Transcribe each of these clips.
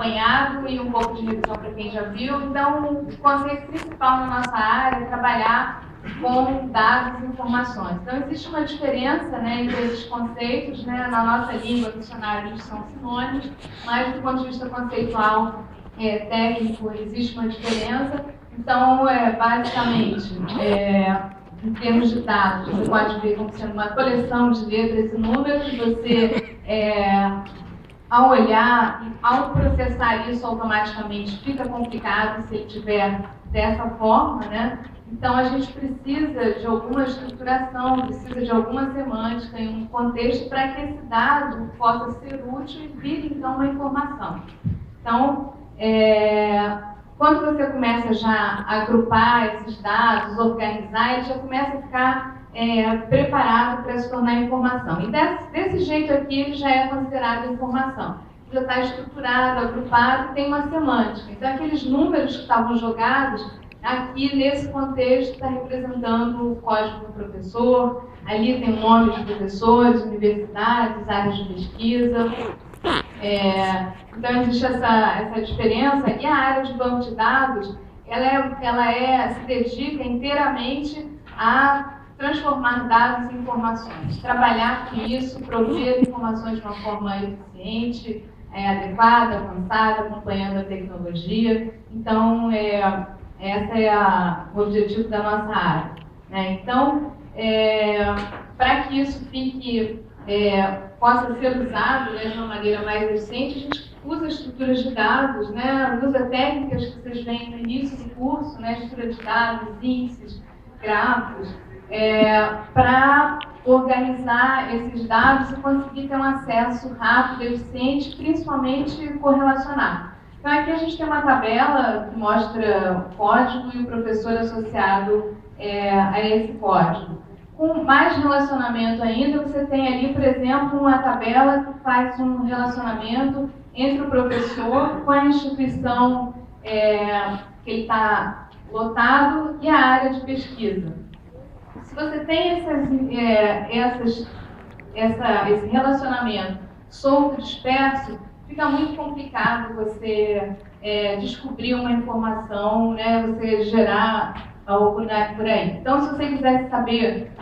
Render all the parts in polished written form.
apanhado e um pouco de revisão para quem já viu. Então, o conceito principal na nossa área é trabalhar com dados e informações. Então, existe uma diferença, né, entre esses conceitos, né? Na nossa língua, no dicionário, eles são sinônimos, mas do ponto de vista conceitual, técnico, existe uma diferença. Então, basicamente, em termos de dados, você pode ver como sendo uma coleção de letras e números. Você, ao olhar, ao processar isso automaticamente, fica complicado se ele tiver dessa forma, né? Então, a gente precisa de alguma estruturação, precisa de alguma semântica e um contexto para que esse dado possa ser útil e vire, então, uma informação. Então, quando você começa já a agrupar esses dados, organizar, ele já começa a ficar preparado para se tornar informação. E desse jeito aqui, ele já é considerado informação. Já está estruturado, agrupado, tem uma semântica. Então, aqueles números que estavam jogados, aqui, nesse contexto, está representando o código do professor. Ali tem o nome de professores, universidades, áreas de pesquisa. Então, existe essa diferença. E a área de banco de dados, se dedica inteiramente a transformar dados em informações. Trabalhar com isso, prover informações de uma forma eficiente, adequada, avançada, acompanhando a tecnologia. Então, esse é o objetivo da nossa área, né? Então, para que isso possa ser usado, né, de uma maneira mais eficiente, a gente usa estruturas de dados, né, usa técnicas que vocês veem no início do curso, né, estrutura de dados, índices, gráficos, para organizar esses dados e conseguir ter um acesso rápido, eficiente, principalmente correlacionar. Então, aqui a gente tem uma tabela que mostra o código e o professor associado a esse código. Com mais relacionamento ainda, você tem ali, por exemplo, uma tabela que faz um relacionamento entre o professor com a instituição que ele está lotado e a área de pesquisa. Se você tem esse relacionamento solto, disperso, fica muito complicado você descobrir uma informação, né, você gerar algo por aí. Então, se você quisesse saber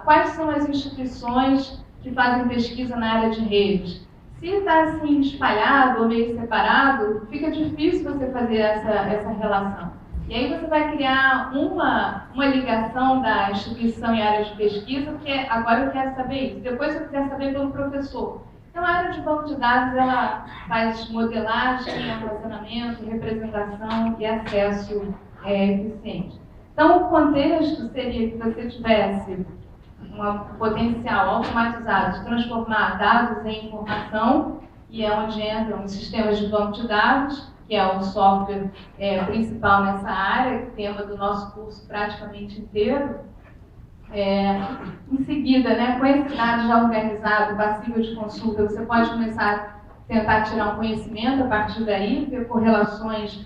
quais são as instituições que fazem pesquisa na área de redes, se está assim espalhado ou meio separado, fica difícil você fazer essa relação. E aí você vai criar uma ligação da instituição e área de pesquisa, porque agora eu quero saber isso, depois eu quero saber pelo professor. Então, a área de banco de dados, ela faz modelagem, armazenamento, representação e acesso eficiente. Então, o contexto seria que você tivesse um potencial automatizado de transformar dados em informação, e é onde entram os sistemas de banco de dados, que é o software principal nessa área, tema do nosso curso praticamente inteiro. Em seguida, né, com esse dado já organizado, passível de consulta, você pode começar a tentar tirar um conhecimento a partir daí, ver correlações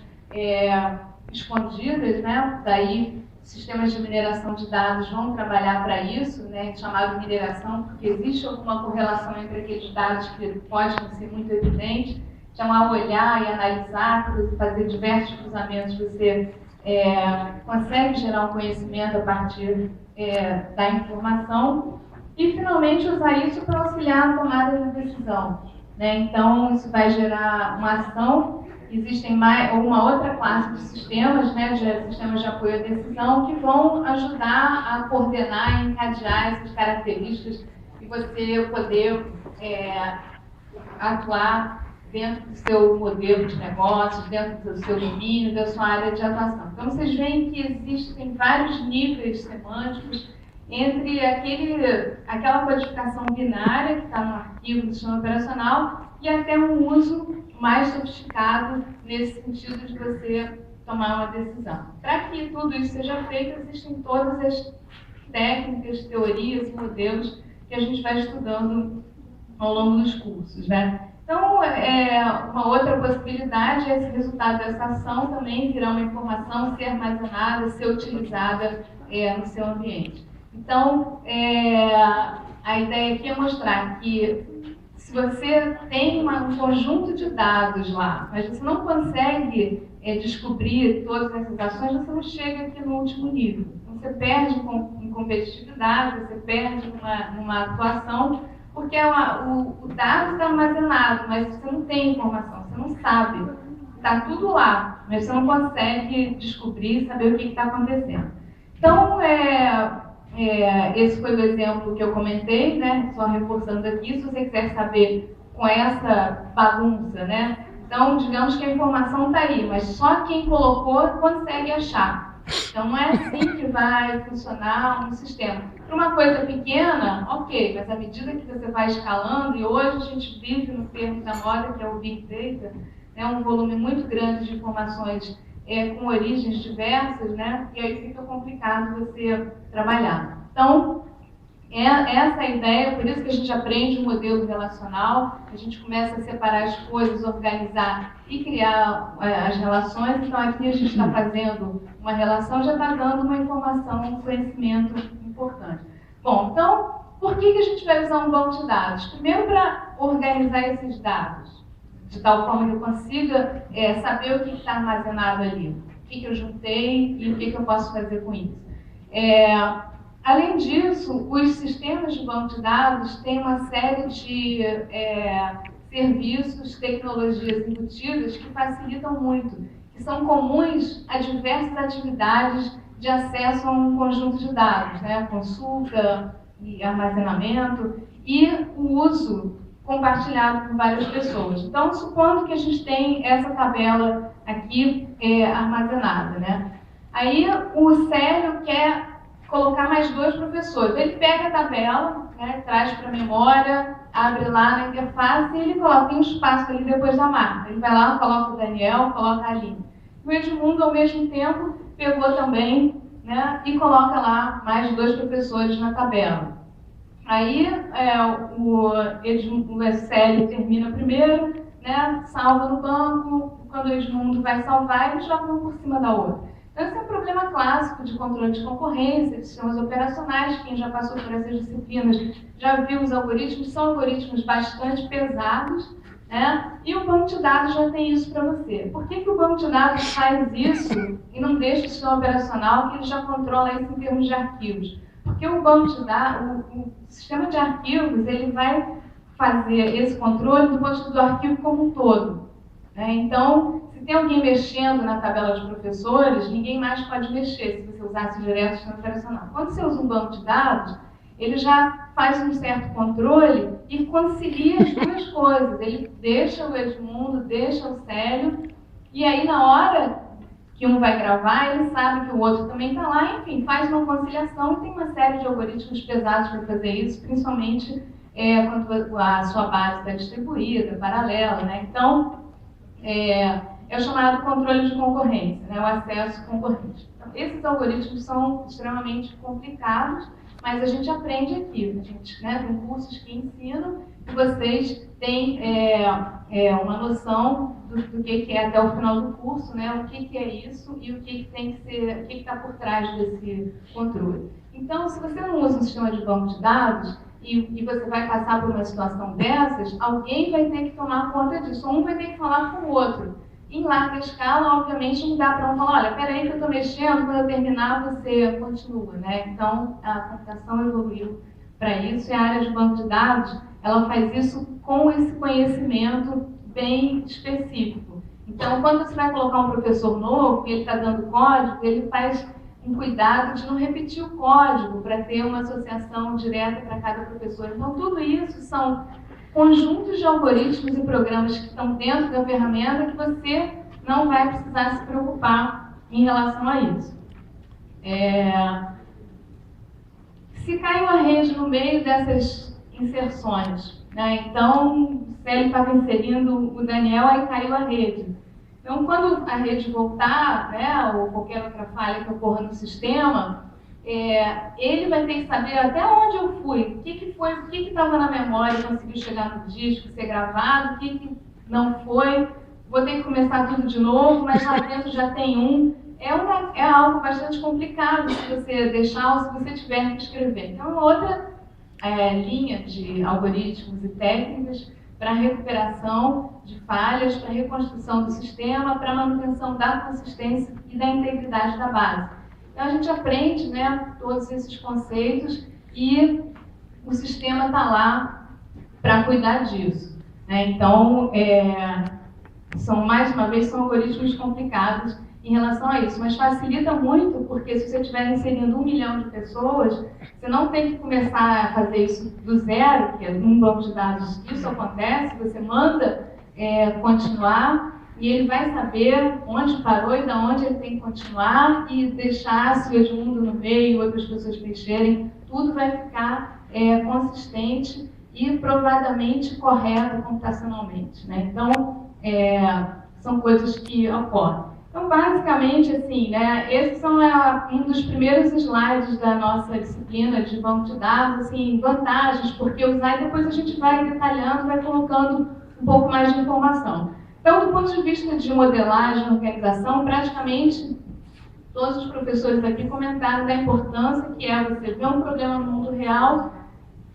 escondidas, né? Daí, sistemas de mineração de dados vão trabalhar para isso, né, chamado mineração, porque existe alguma correlação entre aqueles dados que pode não ser muito evidente. Então, ao olhar e analisar, fazer diversos cruzamentos, você consegue gerar um conhecimento a partir da informação e, finalmente, usar isso para auxiliar na tomada de decisão, né? Então, isso vai gerar uma ação. Existem uma outra classe de sistemas, né, de sistemas de apoio à decisão, que vão ajudar a coordenar e encadear essas características e você poder atuar dentro do seu modelo de negócios, dentro do seu domínio, da sua área de atuação. Então, vocês veem que existem vários níveis semânticos entre aquela codificação binária que está no arquivo do sistema operacional e até um uso mais sofisticado nesse sentido de você tomar uma decisão. Para que tudo isso seja feito, existem todas as técnicas, teorias e modelos que a gente vai estudando ao longo dos cursos, né? Então, uma outra possibilidade é esse resultado dessa ação também virar uma informação, ser armazenada, ser utilizada no seu ambiente. Então, a ideia aqui é mostrar que se você tem um conjunto de dados lá, mas você não consegue descobrir todas essas ações, você não chega aqui no último nível. Então, você perde em competitividade, você perde numa atuação, porque o dado está armazenado, mas você não tem informação, você não sabe. Está tudo lá, mas você não consegue descobrir, saber o que está acontecendo. Então, esse foi o exemplo que eu comentei, né? Só reforçando aqui, se você quiser saber com essa bagunça, né? Então, digamos que a informação está aí, mas só quem colocou consegue achar. Então, não é assim que vai funcionar um sistema. Para uma coisa pequena, ok, mas à medida que você vai escalando, e hoje a gente vive no termo da moda, que é o Big Data, né? Um volume muito grande de informações com origens diversas, né? E aí fica complicado você trabalhar. Então, essa é a ideia, por isso que a gente aprende um modelo relacional, a gente começa a separar as coisas, organizar e criar as relações. Então, aqui a gente está fazendo uma relação, já está dando uma informação, um conhecimento importante. Bom, então, por que a gente vai usar um banco de dados? Primeiro, para organizar esses dados, de tal forma que eu consiga saber o que está armazenado ali, o que eu juntei e o que eu posso fazer com isso. Além disso, os sistemas de banco de dados têm uma série de serviços, tecnologias embutidas que facilitam muito, que são comuns a diversas atividades de acesso a um conjunto de dados, né? Consulta e armazenamento e o uso compartilhado por várias pessoas. Então, supondo que a gente tem essa tabela aqui armazenada, né? Aí o Célio quer colocar mais 2 professores. Ele pega a tabela, né, traz para a memória, abre lá na interface e ele coloca um espaço ali depois da Marta. Ele vai lá, coloca o Daniel, coloca a Aline. O Edmundo, ao mesmo tempo, pegou também, né, e coloca lá mais 2 professores na tabela. Aí o Célio termina primeiro, né, salva no banco, quando o Edmundo vai salvar, eles jogam um por cima da outra. Então, esse é um problema clássico de controle de concorrência, de sistemas operacionais. Quem já passou por essas disciplinas já viu os algoritmos, são algoritmos bastante pesados, né? E o banco de dados já tem isso para você. Por que o banco de dados faz isso e não deixa o sistema operacional que ele já controla isso em termos de arquivos? Porque o banco de dados, o sistema de arquivos, ele vai fazer esse controle do ponto de vista do arquivo como um todo, né? Então, se tem alguém mexendo na tabela de professores, ninguém mais pode mexer se você usasse direto o sistema operacional. Quando você usa um banco de dados, ele já faz um certo controle e concilia as duas coisas. Ele deixa o Edmundo, deixa o Célio, e aí na hora que um vai gravar, ele sabe que o outro também está lá, enfim, faz uma conciliação e tem uma série de algoritmos pesados para fazer isso, principalmente quando a sua base está distribuída, paralela, né? Então, é o chamado controle de concorrência, né? O acesso concorrente. Então, esses algoritmos são extremamente complicados, mas a gente aprende aqui. A gente, né, tem cursos que ensinam e vocês têm uma noção do que é até o final do curso, né? O que é isso e o que tem que ser, o que está por trás desse controle. Então, se você não usa um sistema de banco de dados e você vai passar por uma situação dessas, alguém vai ter que tomar conta disso. Um vai ter que falar com o outro. Em larga escala, obviamente, não dá para um falar, olha, peraí que eu estou mexendo, quando eu terminar você continua, né? Então, a computação evoluiu para isso e a área de banco de dados, ela faz isso com esse conhecimento bem específico. Então, quando você vai colocar um professor novo e ele está dando código, ele faz um cuidado de não repetir o código para ter uma associação direta para cada professor. Então, tudo isso são conjuntos de algoritmos e programas que estão dentro da ferramenta que você não vai precisar se preocupar em relação a isso. Se cai uma rede no meio dessas inserções, né? Então, se ele estava inserindo o Daniel, aí caiu a rede. Então, quando a rede voltar, né, ou qualquer outra falha que ocorra no sistema, ele vai ter que saber até onde eu fui, o que estava na memória, conseguiu chegar no disco, ser gravado, o que não foi. Vou ter que começar tudo de novo, mas lá dentro já tem um. É algo bastante complicado se você deixar ou se você tiver que escrever. Então, outra linha de algoritmos e técnicas para recuperação de falhas, para reconstrução do sistema, para manutenção da consistência e da integridade da base. Então, a gente aprende, né, todos esses conceitos e o sistema está lá para cuidar disso, né? Então, mais uma vez, são algoritmos complicados em relação a isso, mas facilita muito, porque se você estiver inserindo 1 milhão de pessoas, você não tem que começar a fazer isso do zero, que num banco de dados isso acontece, você manda continuar, e ele vai saber onde parou e de onde ele tem que continuar, e deixar, se o Edmundo no meio, outras pessoas mexerem, tudo vai ficar consistente e provadamente correto computacionalmente, né? Então, são coisas que ocorrem. Então, basicamente, assim, né, esses são um dos primeiros slides da nossa disciplina de banco de dados, assim, vantagens, porque usar e depois a gente vai detalhando, vai colocando um pouco mais de informação. Então, do ponto de vista de modelagem e organização, praticamente todos os professores aqui comentaram da importância que é você ver um problema no mundo real,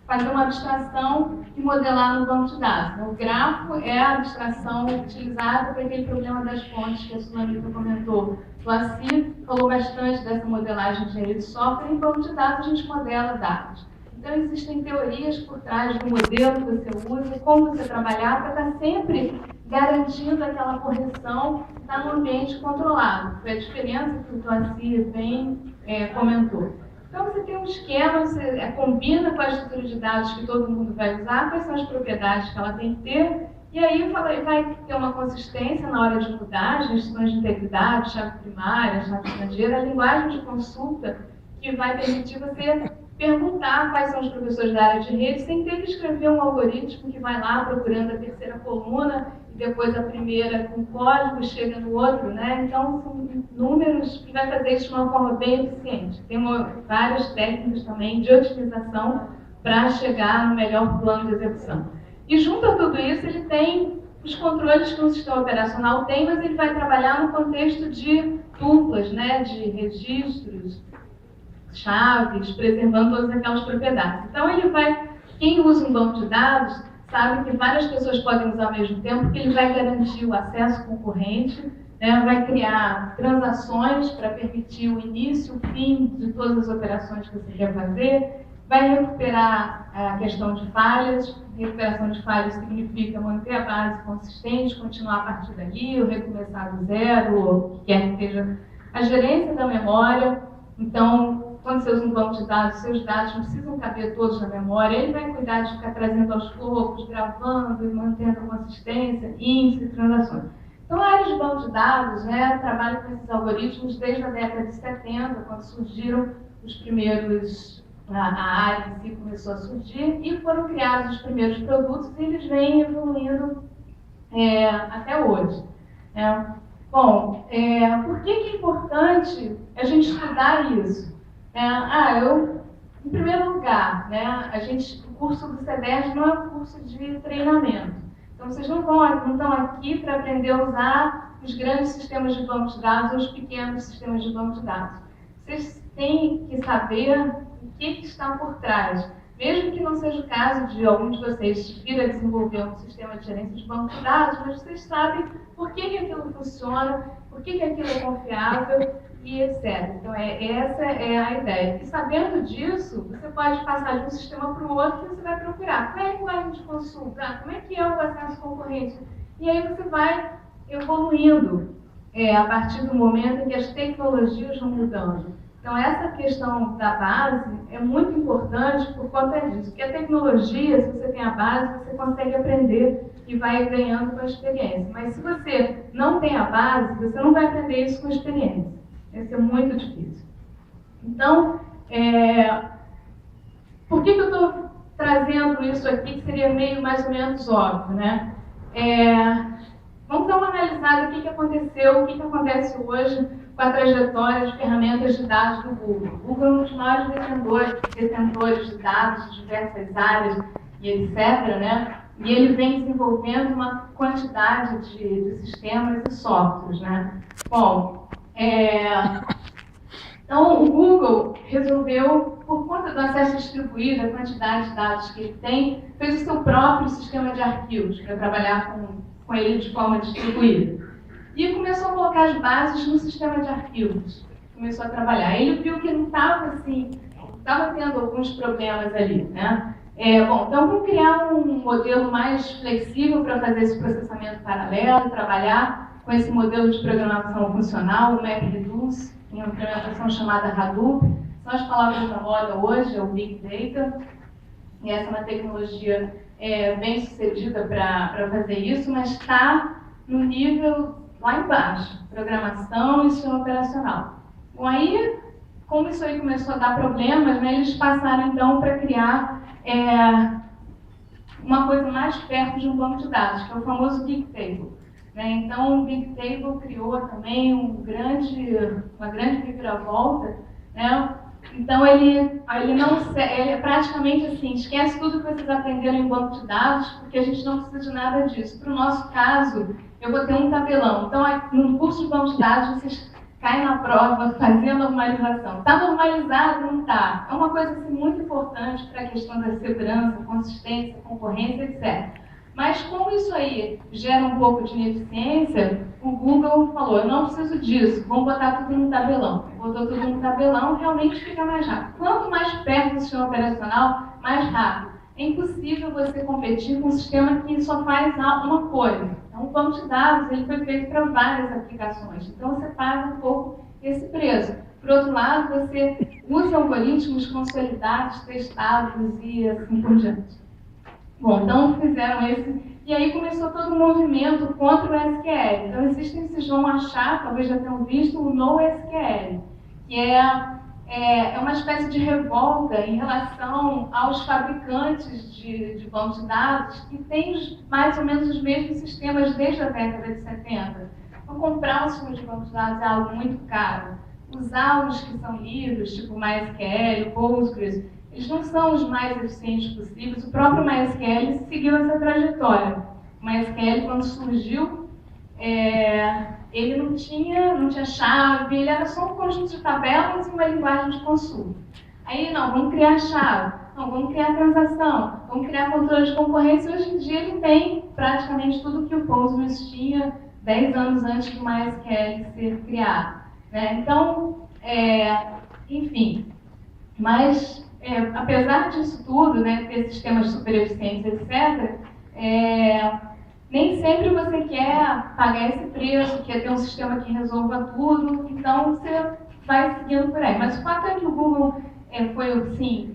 fazer uma abstração e modelar no banco de dados. O grafo é a abstração utilizada para aquele problema das fontes que a Sulamita comentou. O Assi falou bastante dessa modelagem de engenharia de software. Em banco de dados, a gente modela dados. Então, existem teorias por trás do modelo que você usa, como você trabalhar, para estar sempre garantindo aquela correção que está no ambiente controlado. Foi a diferença que o Assi bem comentou. Então, você tem um esquema, você combina com a estrutura de dados que todo mundo vai usar, quais são as propriedades que ela tem que ter, e aí vai ter uma consistência na hora de mudar, as restrições de integridade, chave primária, chave estrangeira, a linguagem de consulta que vai permitir você perguntar quais são os professores da área de rede, sem ter que escrever um algoritmo que vai lá procurando a terceira coluna e depois a primeira com código chega no outro, né? Então, são números que vai fazer isso de uma forma bem eficiente. Tem várias técnicas também de otimização para chegar no melhor plano de execução. E junto a tudo isso, ele tem os controles que um sistema operacional tem, mas ele vai trabalhar no contexto de tuplas, né? De registros, chaves, preservando todas aquelas propriedades. Então, quem usa um banco de dados sabe que várias pessoas podem usar ao mesmo tempo, porque ele vai garantir o acesso concorrente, né, vai criar transações para permitir o início, o fim de todas as operações que você quer fazer, vai recuperar a questão de falhas. Recuperação de falhas significa manter a base consistente, continuar a partir dali, ou recomeçar do zero, ou o que quer que seja a gerência da memória. Então, quando você usa um banco de dados, seus dados não precisam caber todos na memória, ele vai cuidar de ficar trazendo aos poucos, gravando e mantendo a consistência, índice, transações. Então, a área de banco de dados, né, trabalha com esses algoritmos desde a década de 70, quando surgiram os primeiros, a área em si começou a surgir, e foram criados os primeiros produtos, e eles vêm evoluindo até hoje. Bom, por que é importante a gente estudar isso? Em primeiro lugar, né, o curso do CEDES não é um curso de treinamento. Então, vocês não estão aqui para aprender a usar os grandes sistemas de banco de dados ou os pequenos sistemas de banco de dados. Vocês têm que saber o que está por trás. Mesmo que não seja o caso de algum de vocês vir a desenvolver um sistema de gerência de banco de dados, mas vocês sabem por que aquilo funciona, por que aquilo é confiável e etc. Então, essa é a ideia. E sabendo disso, você pode passar de um sistema para o outro e você vai procurar. Qual é a linguagem de consulta? Como é que é o acesso concorrente? E aí você vai evoluindo a partir do momento em que as tecnologias vão mudando. Então, essa questão da base é muito importante por conta disso. Porque a tecnologia, se você tem a base, você consegue aprender e vai ganhando com a experiência. Mas se você não tem a base, você não vai aprender isso com a experiência. Isso é muito difícil. Então, por que eu estou trazendo isso aqui, que seria meio mais ou menos óbvio, né? Vamos dar uma analisada do que aconteceu, o que acontece hoje com a trajetória de ferramentas de dados do Google. O Google é um dos maiores detentores de dados de diversas áreas e etc., né? E ele vem desenvolvendo uma quantidade de sistemas e softwares, né? Bom, Então, o Google resolveu, por conta do acesso distribuído, a quantidade de dados que ele tem, fez o seu próprio sistema de arquivos para trabalhar com ele de forma distribuída. E começou a colocar as bases no sistema de arquivos. Começou a trabalhar. Ele viu que não estava assim, estava tendo alguns problemas ali, né? Bom, então vamos criar um modelo mais flexível para fazer esse processamento paralelo, trabalhar com esse modelo de programação funcional, o MapReduce, em uma implementação chamada Hadoop. São as palavras da moda hoje, é o Big Data. E essa é uma tecnologia bem sucedida para fazer isso, mas está no nível lá embaixo, programação e sistema operacional. Bom, aí, como isso aí começou a dar problemas, né, eles passaram então para criar uma coisa mais perto de um banco de dados, que é o famoso Big Table. Né? Então, o Big Table criou também uma grande reviravolta, né? Então, ele praticamente assim, esquece tudo que vocês aprenderam em banco de dados, porque a gente não precisa de nada disso. Para o nosso caso, eu vou ter um tabelão. Então, no curso de banco de dados, vocês caem na prova fazer a normalização. Está normalizado? Não está. É uma coisa assim, muito importante para a questão da segurança, consistência, concorrência, etc. Mas como isso aí gera um pouco de ineficiência, o Google falou, eu não preciso disso, vamos botar tudo no tabelão. Botou tudo no tabelão, realmente fica mais rápido. Quanto mais perto do sistema operacional, mais rápido. É impossível você competir com um sistema que só faz uma coisa. Então, o banco de dados ele foi feito para várias aplicações. Então, você paga um pouco esse preço. Por outro lado, você usa algoritmos consolidados, testados e assim por diante. Bom, então fizeram esse, e aí começou todo um movimento contra o SQL. Então existem, vocês vão achar, talvez já tenham visto, o NoSQL, que é uma espécie de revolta em relação aos fabricantes de bancos de dados que têm mais ou menos os mesmos sistemas desde a década de 70. Então comprar um sistema de bancos de dados é algo muito caro. Usar os que são livres, tipo MySQL, Postgres, eles não são os mais eficientes possíveis. O próprio MySQL seguiu essa trajetória. O MySQL, quando surgiu, ele não tinha chave, ele era só um conjunto de tabelas e uma linguagem de consulta. Aí, não, vamos criar chave, não, vamos criar transação, vamos criar controle de concorrência. Hoje em dia ele tem praticamente tudo que o Postgres tinha 10 anos antes do MySQL ser criado. Né? Então, enfim, mas apesar disso tudo, né, ter sistemas super eficientes, etc., nem sempre você quer pagar esse preço, quer ter um sistema que resolva tudo, então você vai seguindo por aí. Mas o fato é que o Google foi, assim,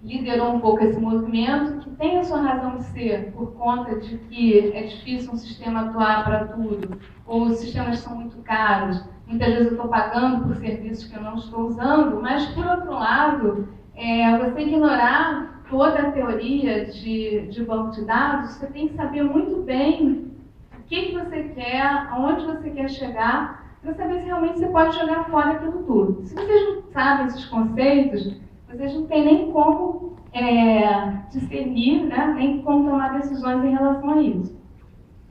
liderou um pouco esse movimento, que tem a sua razão de ser, por conta de que é difícil um sistema atuar para tudo, ou os sistemas são muito caros. Muitas vezes eu estou pagando por serviços que eu não estou usando, mas, por outro lado, você ignorar toda a teoria de banco de dados, você tem que saber muito bem o que você quer, aonde você quer chegar, para saber se realmente você pode jogar fora aquilo tudo. Se vocês não sabem esses conceitos, vocês não têm nem como discernir, né, nem como tomar decisões em relação a isso.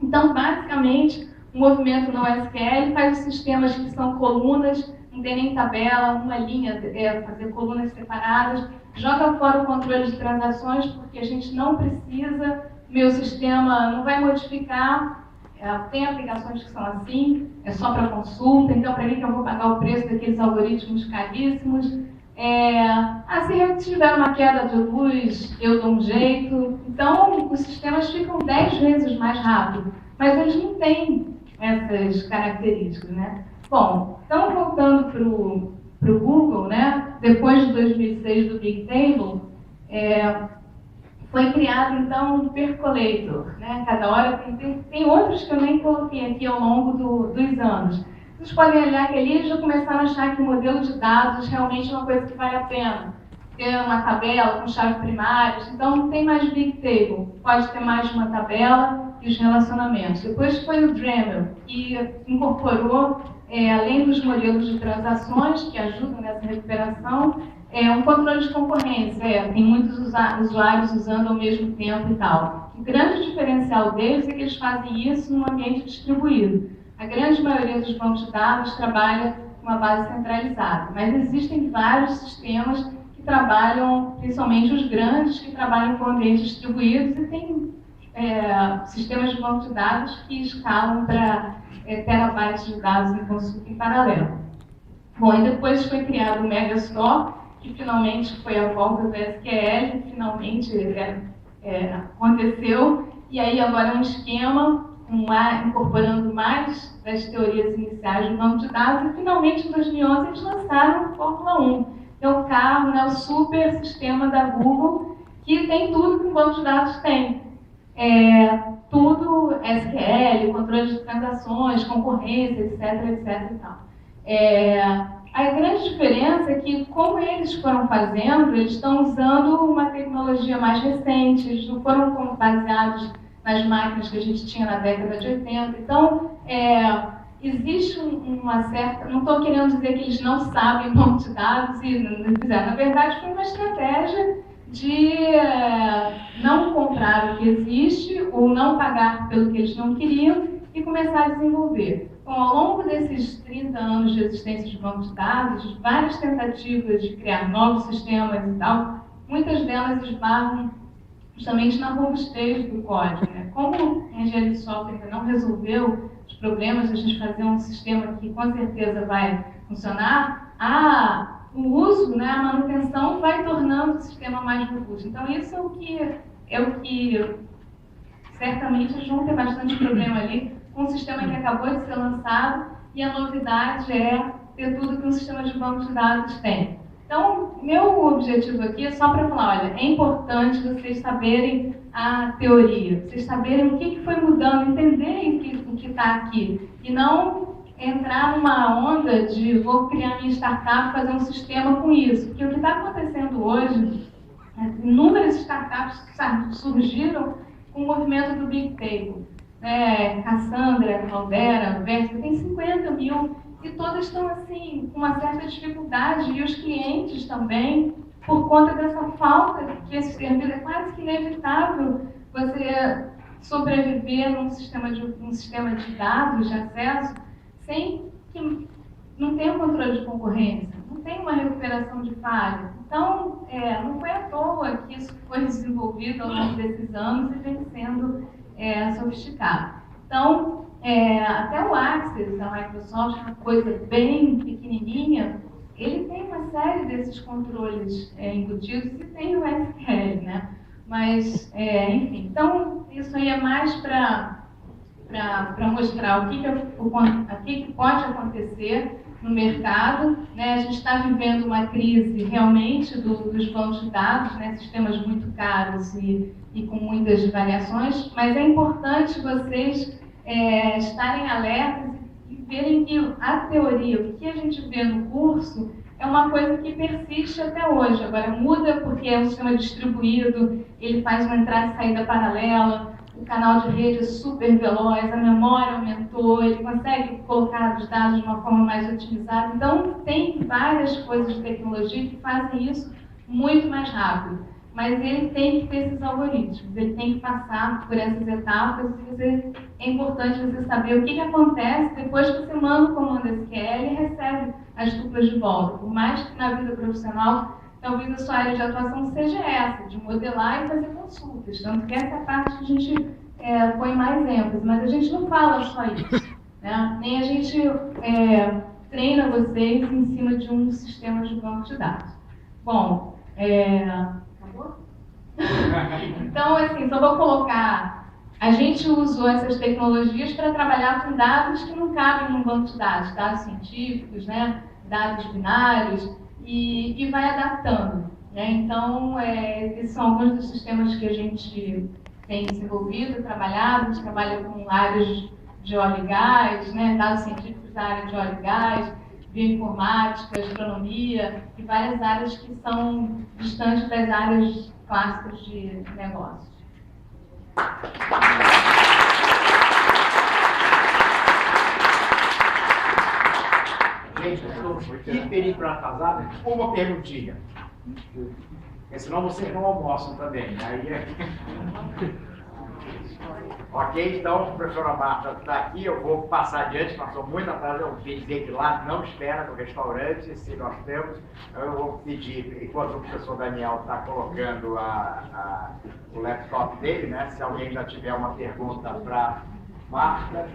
Então, basicamente, o movimento no SQL faz os sistemas que são colunas, não tem nem tabela, uma linha, fazer colunas separadas, joga fora o controle de transações, porque a gente não precisa, meu sistema não vai modificar, tem aplicações que são assim, é só para consulta, então para mim que eu vou pagar o preço daqueles algoritmos caríssimos. Se tiver uma queda de luz, eu dou um jeito. Então, os sistemas ficam 10 vezes mais rápido, mas eles não têm essas características, né? Bom, então voltando para o Google, né? Depois de 2006 do Big Table, foi criado então um Percolator, né? Cada hora tem outros que eu nem coloquei aqui ao longo dos anos. Vocês podem olhar que ali eles já começaram a achar que o modelo de dados realmente é uma coisa que vale a pena. Ter uma tabela com chaves primárias, então não tem mais Big Table, pode ter mais uma tabela e os relacionamentos. Depois foi o Dremel, que incorporou, além dos modelos de transações, que ajudam nessa recuperação, um controle de concorrência. Tem muitos usuários usando ao mesmo tempo e tal. O grande diferencial deles é que eles fazem isso num ambiente distribuído. A grande maioria dos bancos de dados trabalha uma base centralizada. Mas existem vários sistemas que trabalham, principalmente os grandes, que trabalham com ambientes distribuídos e tem sistemas de banco de dados que escalam para terabytes de dados em consulta em paralelo. Bom, e depois foi criado o Megastore, que finalmente foi a volta do SQL, finalmente aconteceu, e aí agora é um esquema incorporando mais das teorias iniciais do banco de dados, e finalmente em 2011 eles lançaram o Fórmula 1, que é o carro, né, o super sistema da Google, que tem tudo que um banco de dados tem. Tudo SQL, controle de transações, concorrência, etc. E tal. A grande diferença é que, como eles foram fazendo, eles estão usando uma tecnologia mais recente, eles não foram baseados nas máquinas que a gente tinha na década de 80. Então, existe uma certa... Não estou querendo dizer que eles não sabem banco de dados e não fizeram. Na verdade, foi uma estratégia de não comprar o que existe ou não pagar pelo que eles não queriam e começar a desenvolver. Então, ao longo desses 30 anos de existência de bancos de dados, várias tentativas de criar novos sistemas e tal, muitas delas esbarram justamente na robustez do código, né? Como a engenharia de software ainda não resolveu os problemas de a gente fazer um sistema que com certeza vai funcionar, o uso, né, a manutenção vai tornando o sistema mais robusto. Então, isso é o que certamente eles vão ter bastante problema ali com um sistema que acabou de ser lançado e a novidade é ter tudo que um sistema de banco de dados tem. Então, meu objetivo aqui é só para falar, olha, é importante vocês saberem a teoria, vocês saberem o que foi mudando, entenderem o que está aqui e não entrar numa onda de vou criar minha startup, fazer um sistema com isso. Porque o que está acontecendo hoje, inúmeras startups surgiram com o movimento do Big Table. Cassandra, Caldera, Versa, tem 50 mil e todas estão assim, com uma certa dificuldade e os clientes também, por conta dessa falta de esse serviço. É quase que inevitável você sobreviver num sistema de dados, de acesso, sem que não tenha controle de concorrência, não tem uma recuperação de falha. Então, não foi à toa que isso foi desenvolvido ao longo desses anos e vem sendo sofisticado. Então, até o Access da Microsoft, uma coisa bem pequenininha, ele tem uma série desses controles embutidos e tem o SQL, né? Mas, enfim, então isso aí é mais para mostrar o que pode acontecer no mercado, né? A gente está vivendo uma crise realmente dos bancos de dados, né? Sistemas muito caros e com muitas variações, mas é importante vocês estarem alertas e verem que a teoria, o que a gente vê no curso, é uma coisa que persiste até hoje. Agora muda porque é um sistema distribuído, ele faz uma entrada e saída paralela, o canal de rede é super veloz, a memória aumentou, ele consegue colocar os dados de uma forma mais otimizada. Então, tem várias coisas de tecnologia que fazem isso muito mais rápido. Mas ele tem que ter esses algoritmos, ele tem que passar por essas etapas e é importante você saber o que acontece depois que você manda o comando SQL e recebe as duplas de volta. Por mais que na vida profissional, talvez a sua área de atuação seja essa, de modelar e fazer consultas. Tanto que essa é a parte que a gente põe mais ênfase, mas a gente não fala só isso, né? Nem a gente treina vocês em cima de um sistema de banco de dados. Bom, então, assim, só vou colocar... A gente usou essas tecnologias para trabalhar com dados que não cabem num banco de dados científicos, né? Dados binários, e vai adaptando, né? Então, esses são alguns dos sistemas que a gente tem desenvolvido, trabalhado. A gente trabalha com áreas de óleo e gás, né? Dados científicos da área de óleo e gás, bioinformática, astronomia e várias áreas que são distantes das áreas clássicas de negócios. Gente, eu estou hiper atrasado. Uma perguntinha. Porque senão vocês não almoçam também. Aí Ok, então, a professora Marta está aqui, eu vou passar adiante, nós estamos muito atrás, eu ouvi dizer que lá não espera no restaurante, se nós temos, eu vou pedir, enquanto o professor Daniel está colocando o laptop dele, né, se alguém já tiver uma pergunta para Marta.